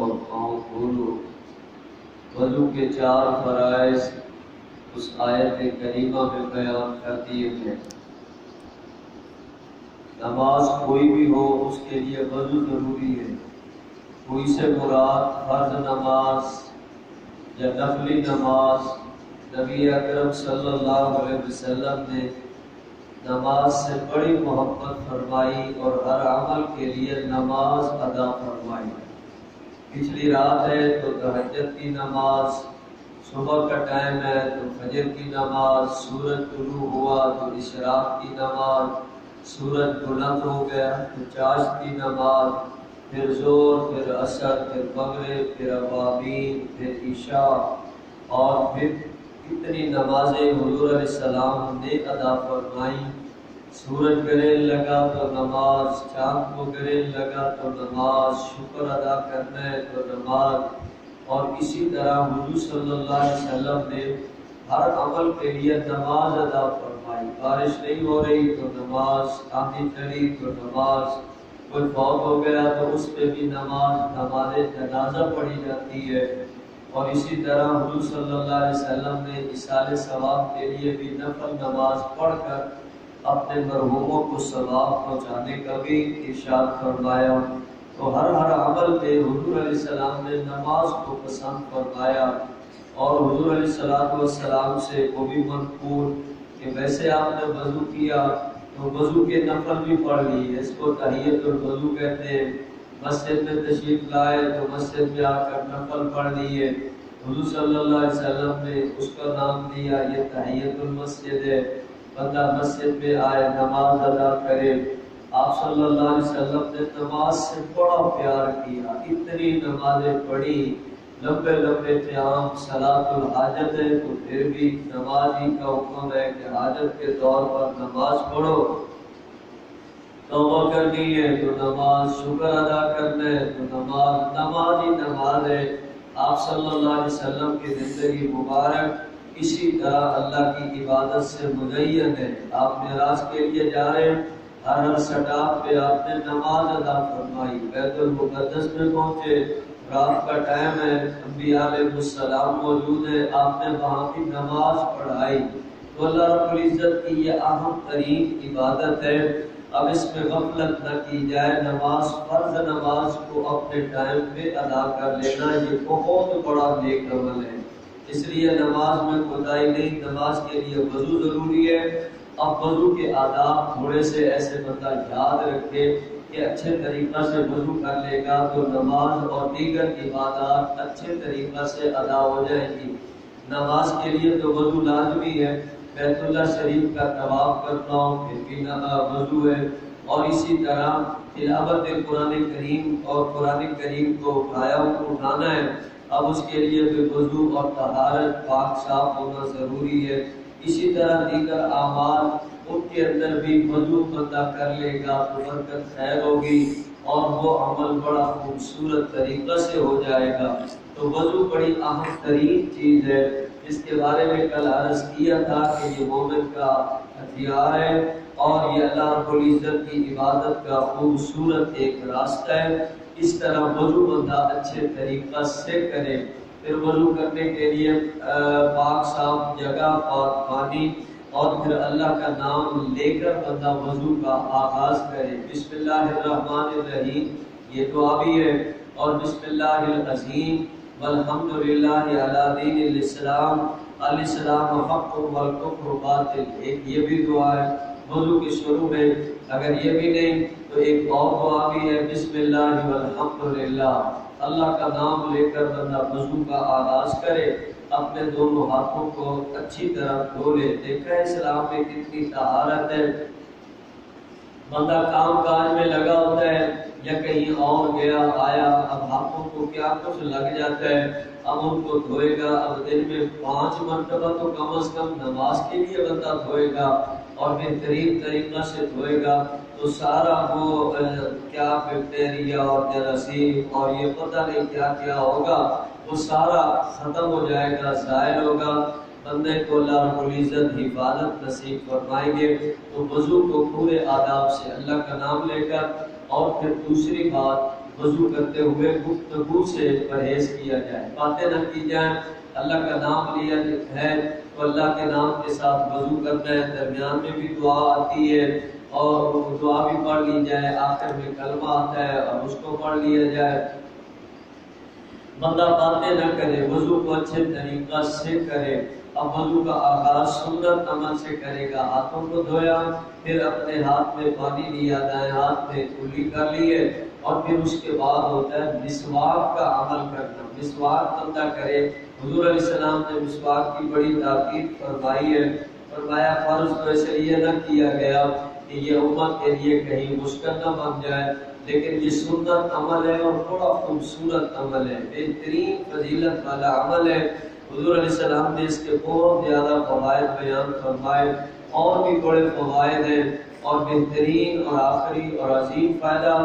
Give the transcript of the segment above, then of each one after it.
اور پاؤں دھو لو۔ وضو کے 4 فرائض اس آیت کریمہ میں بیان کر دیے ہیں۔ نماز کوئی بھی ہو اس کے لیے وضو ضروری ہے۔ کوئی سے مراد فرض نماز یا نفلی نماز، نبی اکرم صلی اللہ علیہ وسلم نے نماز سے بڑی محبت فرمائی اور ہر عمل کے لیے نماز ادا فرمائی۔ پچھلی رات ہے تو تہجد کی نماز، صبح کا ٹائم ہے تو فجر کی نماز، سورج طلوع ہوا تو اشراق کی نماز، سورج بلند ہو گیا تو چاشت کی نماز، پھر ظہر، پھر عصر، پھر مغرب، پھر ابابین، پھر عشاء، اور پھر کتنی نمازیں حضور علیہ السلام نے ادا فرمائی۔ سورج گرنے لگا تو نماز، چاند کو گرنے لگا تو نماز، شکر ادا کرنا ہے تو نماز، اور اسی طرح حضور صلی اللہ علیہ وسلم نے ہر عمل کے لیے نماز ادا فرمائی۔ بارش نہیں ہو رہی تو نماز، آندھی چلی تو نماز، کوئی فوت ہو گیا تو اس پہ بھی نماز جنازہ پڑھی جاتی ہے۔ اور اسی طرح حضور صلی اللہ علیہ وسلم نے ایصال ثواب کے لیے بھی نفل نماز پڑھ کر اپنے مرحوموں کو ثواب پہنچانے کا بھی ارشاد فرمایا۔ تو ہر عمل پہ حضور علیہ السلام نے نماز کو پسند فرمایا، اور حضور علیہ السلام سے وہ بھی منقول کہ ویسے آپ نے وضو کیا تو وضو کے نفل بھی پڑھ لی، اس کو تحیۃ الوضو کہتے ہیں۔ مسجد میں تشریف لائے تو مسجد میں آ کر نفل پڑھ لیے، حضور صلی اللہ علیہ وسلم نے اس کا نام دیا یہ تحیۃ المسجد ہے۔ بندہ مسجد میں آئے نماز ادا کرے۔ آپ صلی اللہ علیہ وسلم نے نماز سے بڑا پیار کیا، اتنی نمازیں پڑھی، لمبے لمبے قیام، صلاۃ الحاجت ہے تو پھر بھی نماز ہی کا حکم ہے کہ حاجت کے طور پر نماز پڑھو، توبہ کرنی ہے تو نماز، شکر ادا کرنا ہے تو نماز، نماز ہی نماز ہے۔ آپ صلی اللہ علیہ وسلم کی زندگی مبارک اسی طرح اللہ کی عبادت سے مزین ہے۔ آپ معراج کے لیے جا رہے ہیں، ہر سٹاپ پہ آپ نے نماز ادا فرمائی، بیت المقدس میں پہنچے، رات کا ٹائم ہے، انبیاء علیہ السلام موجود ہے، آپ نے وہاں کی نماز پڑھائی۔ تو اللہ رب العزت کی یہ اہم ترین عبادت ہے، اب اس میں غفلت نہ کی جائے۔ نماز، فرض نماز کو اپنے ٹائم پہ ادا کر لینا یہ بہت بڑا نیک عمل ہے، اس لیے نماز میں کوتاہی نہیں۔ نماز کے لیے وضو ضروری ہے۔ اب وضو کے آداب تھوڑے سے ایسے بندہ یاد رکھے کہ اچھے طریقہ سے وضو کر لے گا تو نماز اور دیگر عبادات اچھے طریقہ سے ادا ہو جائیں گی۔ نماز کے لیے تو وضو لازمی ہے، بیت اللہ شریف کا طواف کرنا ہو پھر بھی وضو ہے، اور اسی طرح تلاوت قرآن کریم اور قرآن کریم کو قائم اٹھانا ہے، اب اس کے لیے بھی وضو اور طہارت، پاک صاف ہونا ضروری ہے۔ اسی طرح دیگر اعمال ان کے اندر بھی وضو بندہ کر لے گا تو برکت خیر ہوگی اور وہ عمل بڑا خوبصورت طریقہ سے ہو جائے گا۔ تو وضو بڑی اہم ترین چیز ہے، اس کے بارے میں کل عرض کیا تھا کہ یہ مومن کا ہتھیار ہے اور یہ اللہ رب العزت کی عبادت کا خوبصورت ایک راستہ ہے۔ اس طرح وضو بندہ اچھے طریقہ سے کرے، پھر وضو کرنے کے لیے پاک صاف جگہ، پاک پانی، اور پھر اللہ کا نام لے کر بندہ وضو کا آغاز کرے۔ بسم اللہ الرحمن الرحیم یہ دعا بھی ہے، اور بسم اللہ العظیم والحمدللہ علی دین الاسلام، الاسلام حق والکفر باطل، ایک یہ بھی دعا ہے وضو کے شروع میں۔ اگر یہ بھی نہیں تو ایک اور دعا بھی ہے، بسم اللہ والحمدللہ، اللہ کا نام لے کر بندہ وضو کا آغاز کرے، اپنے دونوں ہاتھوں کو اچھی طرح دھو لے۔ دیکھا ہے اسلام میں کتنی طہارت ہے، بندہ کام کاج میں لگا ہوتا ہے یا کہیں اور گیا آیا، اب ہاتھوں کو کیا کچھ لگ جاتا ہے، اب ان کو دھوئے گا، اب دن میں 5 مرتبہ تو کم از کم نماز کے لیے بندہ دھوئے گا اور بہترین طریقہ سے دھوئے گا تو سارا وہ کیا بیکٹیریا اور جراثیم اور یہ پتہ نہیں کیا کیا ہوگا وہ سارا ختم ہو جائے گا، زائل ہوگا۔ بندے کو اللہ رب العزت حفاظت نصیب فرمائیں گے۔ تو وضو کو پورے آداب سے اللہ کا نام لے کر، اور پھر دوسری بات وضو کرتے ہوئے گفتگو سے پرہیز کیا جائے، باتیں نہ کی جائیں۔ اللہ کا نام لیا ہے تو اللہ کے نام کے ساتھ وضو کرنا ہے، درمیان میں بھی دعا آتی ہے اور دعا بھی پڑھ لی جائے، آخر میں کلمہ آتا ہے اور اس کو پڑھ لیا جائے۔ بندہ باتیں نہ کرے، وضو کو اچھے طریقہ سے کرے۔ اب وضو کا آغاز سنت عمل سے کرے گا، ہاتھوں کو دھویا، پھر اپنے ہاتھ میں پانی لیا، دائیں ہاتھ میں کلی کر لیے، اور پھر اس کے بعد ہوتا ہے مسواک کا عمل کرنا۔ مسواک بندہ کرے۔ حضور علیہ السلام نے مسواک کی بڑی تاکید فرمائی ہے، فرمایا فرض تو اس لیے نہ کیا گیا کہ یہ امت کے لیے کہیں مشکل نہ بن جائے، لیکن یہ سنت عمل ہے اور بڑا خوبصورت عمل ہے، بہترین فضیلت والا عمل ہے۔ حضور علیہ السلام نے اس کے بہت زیادہ فوائد بیان فرمائے، اور بھی بڑے فوائد ہیں، اور بہترین اور آخری اور عظیم فائدہ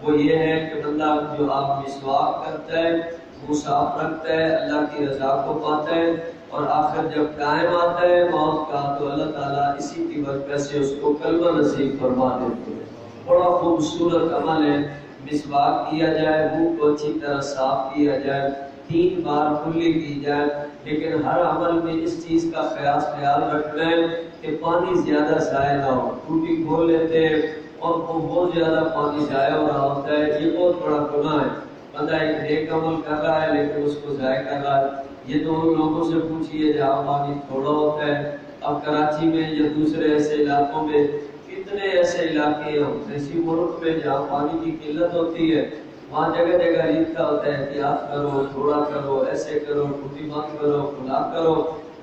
وہ یہ ہے کہ بندہ جو آپ مسواک کرتا ہے، وہ صاف رکھتا ہے، اللہ کی رضا کو پاتا ہے، اور آخر جب قائم آتا ہے موت کا تو اللہ تعالیٰ اسی کی برکت سے اس کو کلمہ نصیب فرما دیتے ہیں۔ بڑا خوبصورت عمل ہے، مسواک کیا جائے، منہ کو اچھی طرح صاف کیا جائے، 3 بار کلی کی جائے، لیکن ہر عمل میں اس چیز کا خیال رکھنا ہے کہ پانی زیادہ ضائع نہ ہو۔ ٹوٹی کھول لیتے ہیں اور وہ بہت زیادہ پانی ضائع ہو رہا ہوتا ہے، یہ بہت بڑا گناہ ہے۔ بندہ ایک نیک عمل کر رہا ہے لیکن اس کو ضائع کر رہا ہے۔ یہ تو ان لوگوں سے پوچھئے جہاں پانی تھوڑا ہوتا ہے۔ اب کراچی میں یا دوسرے ایسے علاقوں میں کتنے ایسے علاقے ہیں، ایسی ملک میں جہاں پانی کی قلت ہوتی ہے، وہاں جگہ جگہ لکھا ہوتا ہے احتیاط کرو، تھوڑا کرو، ایسے کرو، ٹوٹی مت کرو، کھلا کرو۔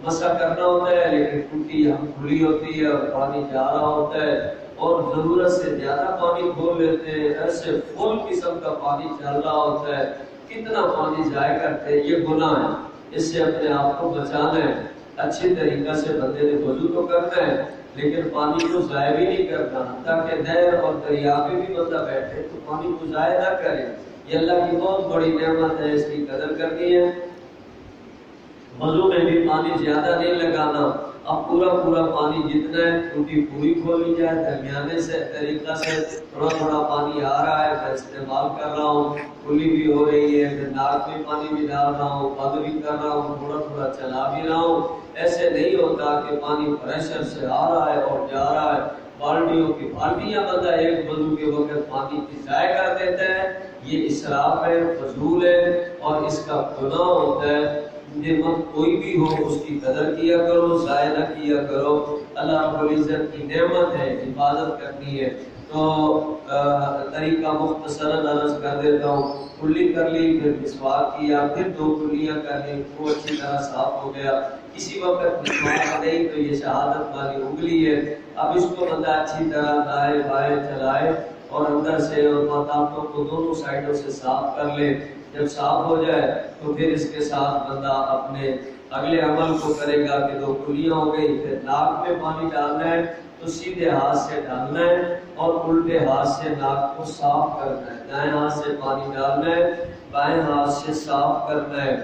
مسا کرنا ہوتا ہے لیکن ٹوٹی یہاں کھلی ہوتی ہے اور پانی جا رہا ہوتا ہے، اور ضرورت سے زیادہ پانی کھول لیتے ہیں، ایسے فل قسم کا پانی چل رہا ہوتا ہے، کتنا پانی ضائع کرتے ہیں۔ یہ گناہ ہے، اس سے اپنے آپ کو بچانا ہے۔ اچھے طریقہ سے بندے نے وضو تو کرنا ہے لیکن پانی کو ضائع بھی نہیں کرنا، تاکہ نہر اور دریا میں بھی بندہ بیٹھے تو پانی کو ضائع نہ کرے۔ یہ اللہ کی بہت بڑی نعمت ہے، اس کی قدر کرنی ہے۔ وضو میں بھی پانی زیادہ نہیں لگانا، اب پورا پانی جتنا ہے ٹوٹی پوری کھولی جائے، درمیانے سے طریقہ سے تھوڑا پانی آ رہا ہے، میں استعمال کر رہا ہوں، کھلی بھی ہو رہی ہے، پھر ناک میں پانی بھی ڈال رہا ہوں، بند بھی کر رہا ہوں، تھوڑا چلا بھی رہا ہوں۔ ایسے نہیں ہوتا کہ پانی پریشر سے آ رہا ہے اور جا رہا ہے، بالٹیوں کی بالٹیاں بندہ ایک وضو کے وقت پانی کی ضائع کر دیتا ہے۔ یہ اسراف ہے، فضول ہے، اور اس کا گناہ ہوتا ہے۔ نعمت کوئی بھی ہو اس کی قدر کیا کرو، ضائع نہ کیا کرو۔ اللہ رب العزت کی نعمت ہے، حفاظت کرنی ہے۔ تو طریقہ مختصراً عرض کر دیتا ہوں۔ کلی کر لی، پھر مسواک کیا، پھر 2 کلیاں کر لی، وہ اچھی طرح صاف ہو گیا۔ کسی وقت مسواک نہیں تو یہ شہادت والی انگلی ہے، اب اس کو بندہ اچھی طرح دائیں بائیں چلائے اور اندر سے اور ماتاتوں کو دونوں سائڈوں سے صاف کر لے۔ جب صاف ہو جائے تو پھر اس کے ساتھ بندہ اپنے اگلے عمل کو کرے گا کہ 2 کلیاں ہو گئی، پھر ناک میں پانی ڈالنا ہے تو سیدھے ہاتھ سے ڈالنا ہے اور الٹے ہاتھ سے ناک کو صاف کرنا ہے۔ دائیں ہاتھ سے پانی ڈالنا ہے، بائیں ہاتھ سے صاف کرنا ہے۔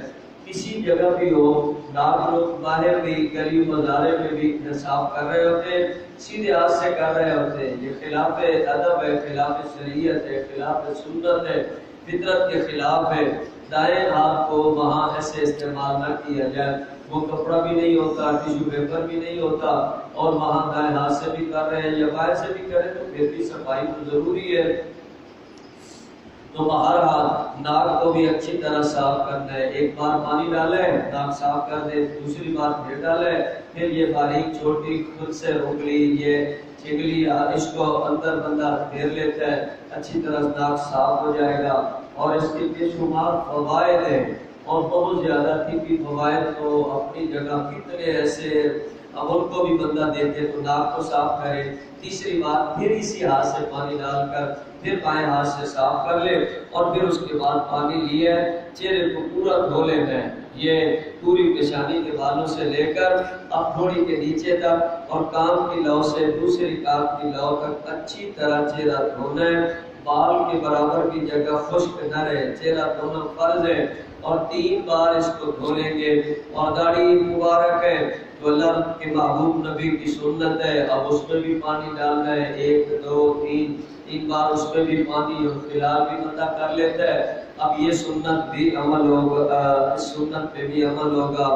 کسی جگہ بھی ہو، ناک لوگ باہر بھی گلی بازارے میں بھی صاف کر رہے ہوتے ہیں، سیدھے ہاتھ سے کر رہے ہوتے ہیں۔ یہ خلاف ادب ہے، خلاف شریعت ہے، خلاف سنت ہے، فطرت کے خلاف ہے۔ دائیں ہاتھ کو وہاں ایسے استعمال نہ کیا جائے، وہ کپڑا بھی نہیں ہوتا، ٹیشو پیپر بھی نہیں ہوتا، اور وہاں دائیں ہاتھ سے بھی کر رہے ہیں یا بائیں سے بھی کریں تو پھر بھی صفائی تو ضروری ہے۔ تو بہرحال ناک کو بھی اچھی طرح صاف کرنا ہے۔ ایک بار پانی ڈالے، ناک صاف کر دے، دوسری بار پھر ڈالے، پھر یہ باریک چھوٹی خود سے انگلی یہ چگلی اس کو اندر بندہ پھیر لیتا ہے، اچھی طرح ناک صاف ہو جائے گا۔ اور اس کے بے شمار فوائد ہیں، اور بہت زیادہ طبی فوائد تو اپنی جگہ کتنے ایسے، اب ان کو بھی بندہ دیکھے تو ناک کو صاف کرے، تیسری بار پھر اسی ہاتھ سے پانی ڈال کر پھر بائیں ہاتھ سے صاف کر لے، اور پھر اس کے بعد پانی لیے چہرے کو پورا دھو لینا ہے۔ یہ پوری پیشانی کے بالوں سے لے کر اب تھوڑی کے نیچے تک، اور کان کی لو سے دوسری کان کی لو تک اچھی طرح چہرہ دھونا ہے۔ بال کے برابر کی جگہ خشک نہ رہے، چہرہ دھونا فرض ہے، اور 3 بار اس کو دھو لیں گے۔ اور داڑھی مبارک ہے تو اللہ کے محبوب نبی کی سنت ہے، اب اس میں بھی پانی ڈالنا ہے، 1 2 3 3 بار اس میں بھی پانی اور فلال بھی بندہ کر لیتا ہے۔ اب یہ سنت بھی عمل ہوگا، سنت پہ بھی عمل ہوگا۔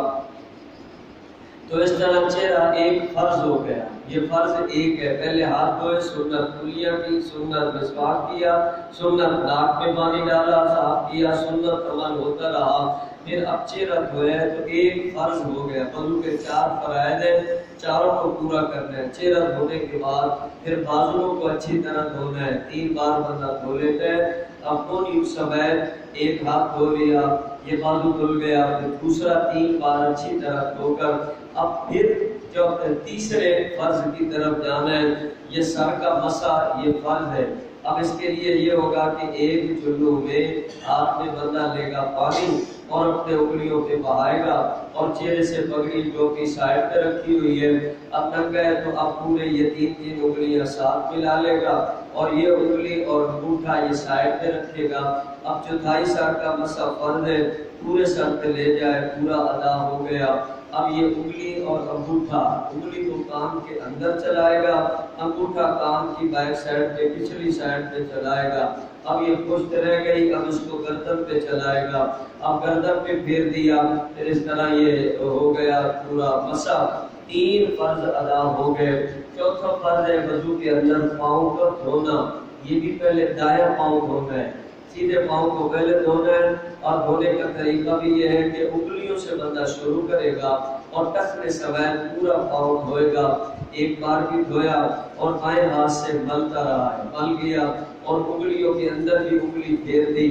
تو اس طرح چہرہ ایک فرض ہو گیا، یہ فرض ایک ہے۔ پہلے ہاتھ دھوئے، سنت کلیہ کی، سنت مسواک کیا، سنت ناک میں پانی ڈالا صاف کیا، سنت عمل ہوتا رہا۔ پھر اب چہرہ دھویا تو ایک فرض ہو گیا۔ وضو کے 4 فرائض ہیں، چاروں کو پورا کرنا ہے۔ چہرہ دھونے کے بعد پھر بازوؤں کو اچھی طرح دھونا ہے، 3 بار بندہ دھو لیتا ہے۔ اب دونوں سمیت ایک ہاتھ دھو لیا، یہ بازو دھل گیا، پھر دوسرا 3 بار اچھی طرح دھو کر اب پھر جب تیسرے فرض کی طرف جانا ہے، یہ سر کا مسح، یہ فرض ہے۔ اب اس کے لیے یہ ہوگا کہ ایک چلو میں ہاتھ میں بندہ لے گا پانی اور اپنے انگلیوں پہ بہائے گا، اور چہرے سے پگڑی جو کہ سائڈ پہ رکھی ہوئی ہے، اب ننگا ہے تو اب پورے یہ 3 انگلیاں ساتھ ملا لے گا، اور یہ انگلی اور انگوٹھا یہ سائڈ پہ رکھے گا۔ اب چوتھائی سر کا مسح فرض ہے، پورے سر پہ لے جائے، پورا ادا ہو گیا۔ اب یہ انگلی اور انگوٹھا، انگلی کو کان کے اندر چلائے گا، انگوٹھا کان کی بیک سائڈ پہ، پچھلی سائڈ پہ چلائے گا۔ اب یہ پشت رہ گئی، اب اس کو گردن پہ چلائے گا، اب گردن پہ پھیر دیا، پھر اس طرح یہ ہو گیا پورا مسح۔ 3 فرض ادا ہو گئے۔ چوتھا فرض ہے وضو کے اندر پاؤں کو دھونا۔ یہ بھی پہلے دایاں پاؤں دھونا ہے، سیدھے پاؤں کو پہلے دھونا ہے، اور دھونے کا طریقہ بھی یہ ہے کہ انگلیوں سے بندہ شروع کرے گا اور ٹخنے سمیت پورا پاؤں دھوئے گا۔ ایک بار بھی دھویا اور بائیں ہاتھ سے ملتا رہا ہے، مل گیا، اور انگلیوں کے اندر بھی انگلی پھیر دی،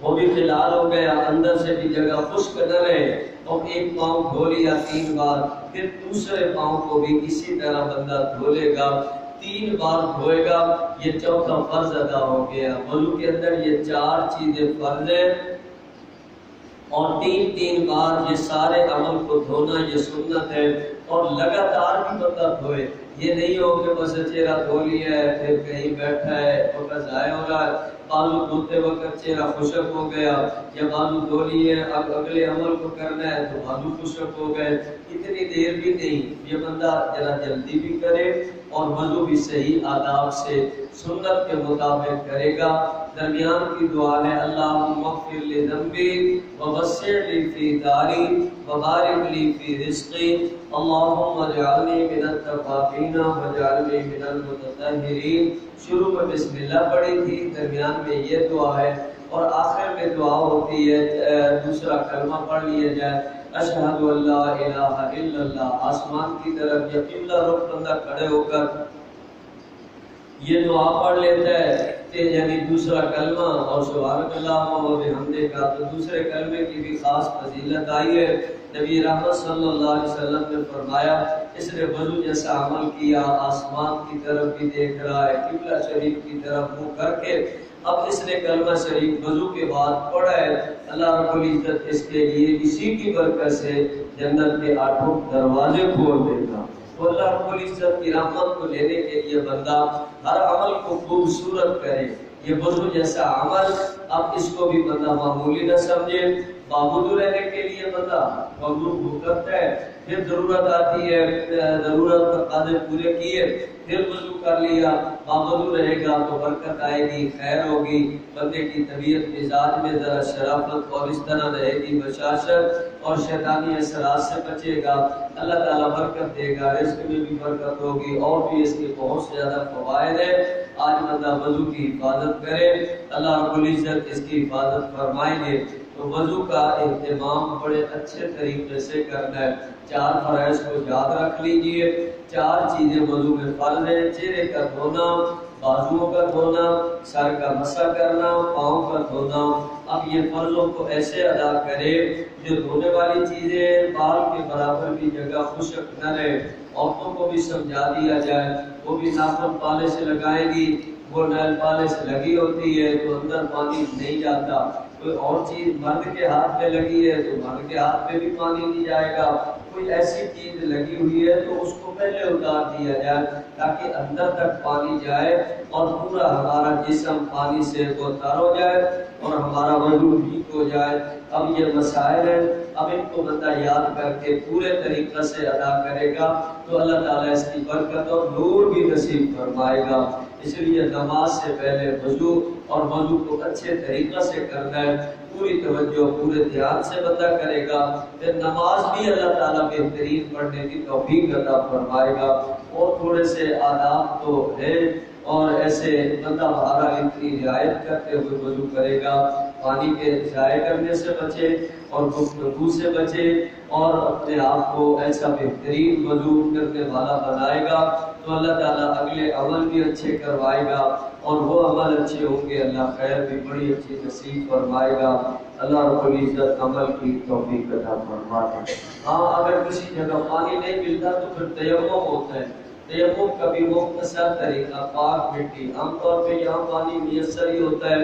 وہ بھی فلال ہو گیا، اندر سے بھی جگہ خشک نہ رہے، اور ایک پاؤں دھو لیا 3 بار۔ پھر دوسرے پاؤں کو بھی اسی طرح بندہ دھو لے گا، 3 بار دھوئے گا، یہ چوتھا فرض ادا ہو گیا۔ وضو کے اندر یہ 4 چیزیں فرض ہیں، اور 3 بار یہ سارے عمل کو دھونا یہ سنت ہے، اور لگاتار بھی بندہ دھوئے۔ یہ نہیں ہو کہ بس چہرہ دھو لیا ہے پھر کہیں بیٹھا ہے وقت ضائع ہو رہا ہے، بازو دھوتے وقت چہرہ خشک ہو گیا، یا بازو دھو لیے اب اگلے عمل کو کرنا ہے تو بازو خشک ہو گئے، اتنی دیر بھی نہیں۔ یہ بندہ ذرا جلدی بھی کرے اور وضو بھی صحیح آداب سے سنت کے مطابق کرے گا۔ درمیان کی دعا ہے اللہم اغفر لی ذنبی ووسع لی فی داری وبارک لی فی رزقی اللہم اجعلنی من التوابین واجعلنی من المتطہرین۔ شروع میں بسم اللہ پڑھی تھی، درمیان میں یہ دعا ہے، اور آخر میں دعا ہوتی ہے دوسرا کلمہ پڑھ لیا جائے، اشہد ان لا الہ الا اللہ۔ آسمان کی طرف یا قبلہ رخ بندہ کھڑے ہو کر یہ دعا پڑھ لیتا ہے کہ یعنی دوسرا کلمہ، اور سبحانک اللہم و بحمدک کا تو دوسرے کلمے کی بھی خاص فضیلت آئی ہے۔ نبی رحمت صلی اللہ علیہ وسلم نے فرمایا اس نے وضو جیسا عمل کیا، آسمان کی طرف بھی دیکھ رہا ہے، قبلہ شریف کی طرف منہ کر کے، اب اس نے کلمہ شریف وضو کے بعد پڑھا ہے، اللہ رب العزت اس کے لیے اسی کی برکت سے جنت کے 8 دروازے کھول دے گا۔ تو اللہ رب العزت کی رحمت کو لینے کے لیے بندہ ہر عمل کو خوبصورت کرے۔ یہ وضو جیسا عمل اب اس کو بھی بندہ معمولی نہ سمجھے، باوضو رہنے کے لیے بندہ وضو کرتا ہے، پھر ضرورت آتی ہے، ضرورت تقاضے پورے کیے، پھر وضو کر لیا، باوضو رہے گا تو برکت آئے گی، خیر ہوگی، بندے کی طبیعت مزاج میں ذرا شرافت اور اس طرح رہے گی، بشاشت اور شیطانی اثرات سے بچے گا، اللہ تعالیٰ برکت دے گا، رزق میں بھی برکت ہوگی، اور بھی اس کے بہت سے زیادہ فوائد ہیں۔ آج بندہ وضو کی حفاظت کرے، اللہ رب العزت اس کی حفاظت فرمائیں گے۔ تو وضو کا اہتمام بڑے اچھے طریقے سے کرنا ہے۔ 4 فرائض کو یاد رکھ لیجئے، 4 چیزیں وضو میں فرض ہیں، چہرے کا دھونا، بازوؤں کا دھونا، سر کا مسح کرنا، پاؤں کا دھونا۔ اب یہ فرضوں کو ایسے ادا کرے جو دھونے والی چیزیں بال کے برابر بھی جگہ خشک نہ رہے۔ عورتوں کو بھی سمجھا دیا جائے، وہ بھی ناخن پالے سے لگائیں گی، وہ نیل پالے سے لگی ہوتی ہے تو اندر پانی نہیں جاتا، کوئی اور چیز مرد کے ہاتھ میں لگی ہے تو مرد کے ہاتھ میں بھی پانی نہیں جائے گا، کوئی ایسی چیز لگی ہوئی ہے تو اس کو پہلے اتار دیا جائے تاکہ اندر تک پانی جائے اور پورا ہمارا جسم پانی سے تر ہو جائے اور ہمارا وضو ٹھیک ہو جائے۔ اب یہ مسائل ہیں، اب ان کو بندہ یاد کر کے پورے طریقے سے ادا کرے گا تو اللہ تعالیٰ اس کی برکت اور نور بھی نصیب فرمائے گا۔ اس لیے نماز سے پہلے وضو، اور وضو کو اچھے طریقہ سے کرنا ہے، پوری توجہ پورے دھیان سے بندہ کرے گا، پھر نماز بھی اللہ تعالیٰ بہترین پڑھنے کی توفیق عطا فرمائے گا۔ اور تھوڑے سے آداب تو ہے، اور ایسے بندہ بہرحال اتنی رعایت کرتے ہوئے وضو کرے گا، پانی کے ضائع کرنے سے بچے اور گفتگو سے بچے، اور اپنے آپ کو ایسا بہترین وضو کرنے والا بنائے گا تو اللہ تعالیٰ اگلے عمل بھی اچھے کروائے گا، اور وہ عمل اچھے ہوں گے اللہ خیر بھی بڑی اچھی نصیب فرمائے گا۔ اللہ رب العزت عمل کی توفیق عطا فرمائے۔ ہاں اگر کسی جگہ پانی نہیں ملتا تو پھر تیمم ہوتا ہے، تیمم کا بھی مختصر طریقہ پاک مٹی، عام طور پہ یہاں پانی میسر ہی ہوتا ہے،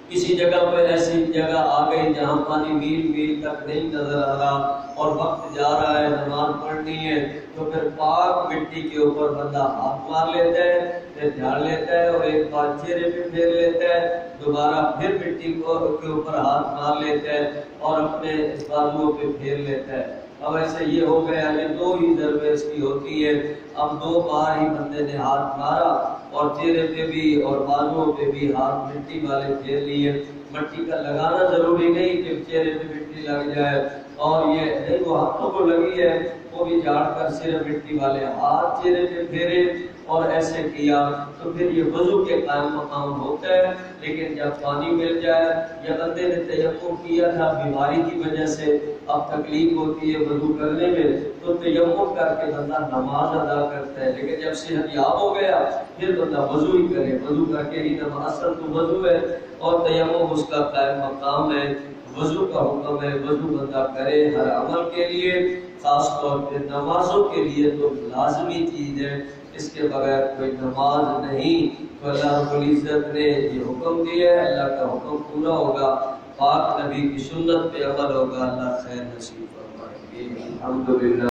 کسی جگہ پہ ایسی جگہ آ گئی جہاں پانی میل میل تک نہیں نظر آ رہا اور وقت جا رہا ہے، نماز پڑھنی ہے، تو پھر پاک مٹی کے اوپر بندہ ہاتھ مار لیتا ہے، پھر جھاڑ لیتا ہے اور ایک بار چہرے پہ پھیر لیتا ہے، دوبارہ پھر مٹی کے اوپر ہاتھ مار لیتا ہے اور اپنے بازوؤں پہ پھیر لیتا ہے۔ اب ایسے یہ ہو گیا کہ دو ہی ضربیں اس کی ہوتی ہے، اب دو بار ہی بندے نے ہاتھ مارا اور چہرے پہ بھی اور بازوؤں پہ بھی ہاتھ مٹی والے پھیر لیے۔ مٹی کا لگانا ضروری نہیں کہ چہرے پہ مٹی لگ جائے، اور یہ نہیں وہ ہاتھوں کو لگی ہے وہ بھی جھاڑ کر صرف مٹی والے ہاتھ چہرے پہ پھیرے اور ایسے کیا تو پھر یہ وضو کے قائم مقام ہوتا ہے۔ لیکن جب پانی مل جائے یا بندے نے تیمم کیا تھا بیماری کی وجہ سے اب تکلیف ہوتی ہے وضو کرنے میں تو تیمم کر کے بندہ نماز ادا کرتا ہے، لیکن جب صحت یاب ہو گیا پھر بندہ وضو ہی کرے، وضو کر کے ہی نماز، اصل تو وضو ہے اور تیمم اس کا قائم مقام ہے۔ وضو کا حکم ہے، وضو بندہ کرے ہر عمل کے لیے، خاص طور پہ نمازوں کے لیے تو لازمی چیز ہے، اس کے بغیر کوئی نماز نہیں۔ تو اللہ رب العزت نے یہ حکم دیا ہے، اللہ کا حکم پورا ہوگا، پاک نبی کی سنت پہ عمل ہوگا، اللہ خیر نصیب فرمائے۔ الحمدللہ۔